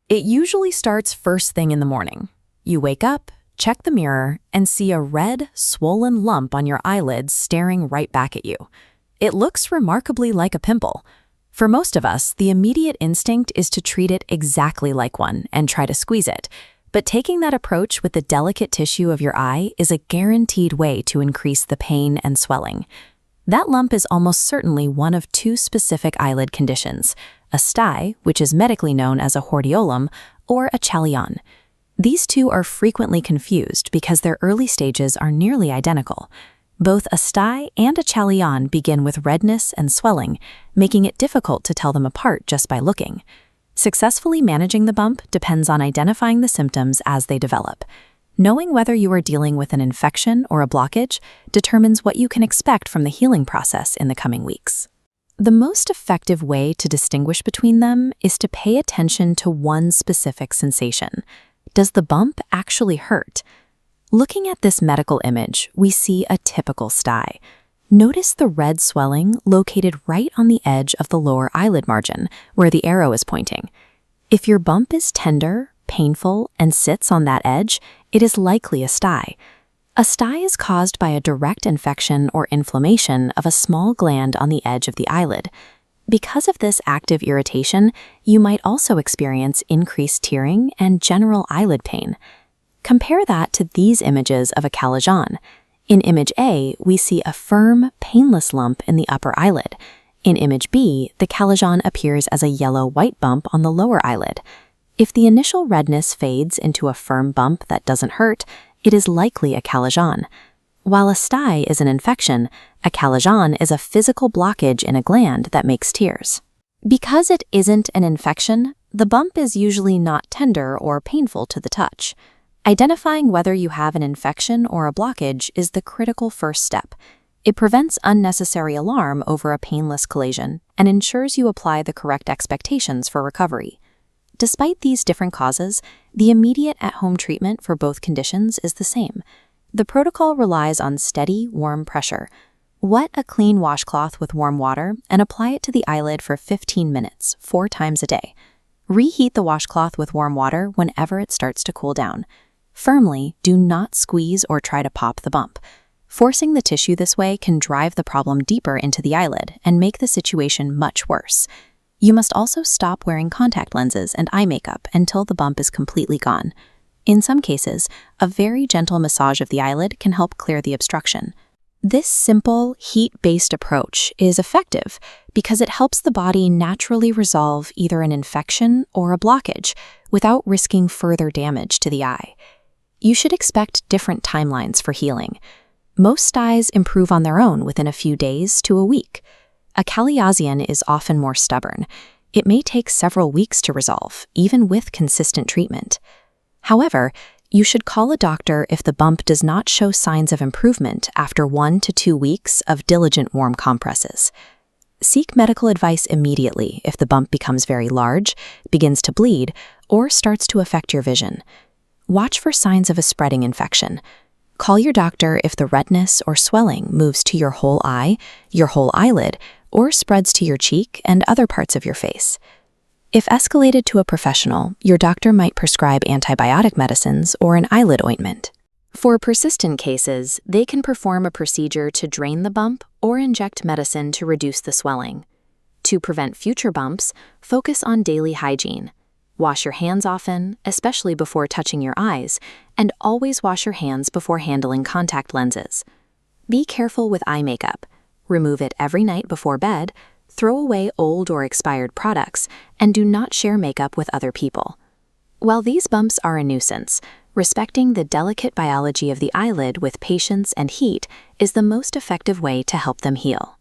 It usually starts first thing in the morning. You wake up, check the mirror, and see a red, swollen lump on your eyelids staring right back at you. It looks remarkably like a pimple. For most of us, the immediate instinct is to treat it exactly like one and try to squeeze it. But taking that approach with the delicate tissue of your eye is a guaranteed way to increase the pain and swelling. That lump is almost certainly one of two specific eyelid conditions: a stye, which is medically known as a hordeolum, or a chalazion. These two are frequently confused because their early stages are nearly identical. Both a stye and a chalazion begin with redness and swelling, making it difficult to tell them apart just by looking. Successfully managing the bump depends on identifying the symptoms as they develop. Knowing whether you are dealing with an infection or a blockage determines what you can expect from the healing process in the coming weeks. The most effective way to distinguish between them is to pay attention to one specific sensation. Does the bump actually hurt? Looking at this medical image, we see a typical stye. Notice the red swelling located right on the edge of the lower eyelid margin, where the arrow is pointing. If your bump is tender, painful, and sits on that edge, it is likely a stye. A stye is caused by a direct infection or inflammation of a small gland on the edge of the eyelid. Because of this active irritation, you might also experience increased tearing and general eyelid pain. Compare that to these images of a Chalazion. In image A, we see a firm, painless lump in the upper eyelid. In image B, the Chalazion appears as a yellow-white bump on the lower eyelid. If the initial redness fades into a firm bump that doesn't hurt, it is likely a Chalazion. While a stye is an infection, a Chalazion is a physical blockage in a gland that makes tears. Because it isn't an infection, the bump is usually not tender or painful to the touch. Identifying whether you have an infection or a blockage is the critical first step. It prevents unnecessary alarm over a painless chalazion and ensures you apply the correct expectations for recovery. Despite these different causes, the immediate at-home treatment for both conditions is the same. The protocol relies on steady, warm pressure. Wet a clean washcloth with warm water and apply it to the eyelid for 15 minutes, 4 times a day. Reheat the washcloth with warm water whenever it starts to cool down. Firmly, do not squeeze or try to pop the bump. Forcing the tissue this way can drive the problem deeper into the eyelid and make the situation much worse. You must also stop wearing contact lenses and eye makeup until the bump is completely gone. In some cases, a very gentle massage of the eyelid can help clear the obstruction. This simple, heat-based approach is effective because it helps the body naturally resolve either an infection or a blockage without risking further damage to the eye. You should expect different timelines for healing. Most styes improve on their own within a few days to a week. A Chalazion is often more stubborn. It may take several weeks to resolve, even with consistent treatment. However, you should call a doctor if the bump does not show signs of improvement after 1 to 2 weeks of diligent warm compresses. Seek medical advice immediately if the bump becomes very large, begins to bleed, or starts to affect your vision. Watch for signs of a spreading infection. Call your doctor if the redness or swelling moves to your whole eye, your whole eyelid, or spreads to your cheek and other parts of your face. If escalated to a professional, your doctor might prescribe antibiotic medicines or an eyelid ointment. For persistent cases, they can perform a procedure to drain the bump or inject medicine to reduce the swelling. To prevent future bumps, focus on daily hygiene. Wash your hands often, especially before touching your eyes, and always wash your hands before handling contact lenses. Be careful with eye makeup. Remove it every night before bed, throw away old or expired products, and do not share makeup with other people. While these bumps are a nuisance, respecting the delicate biology of the eyelid with patience and heat is the most effective way to help them heal.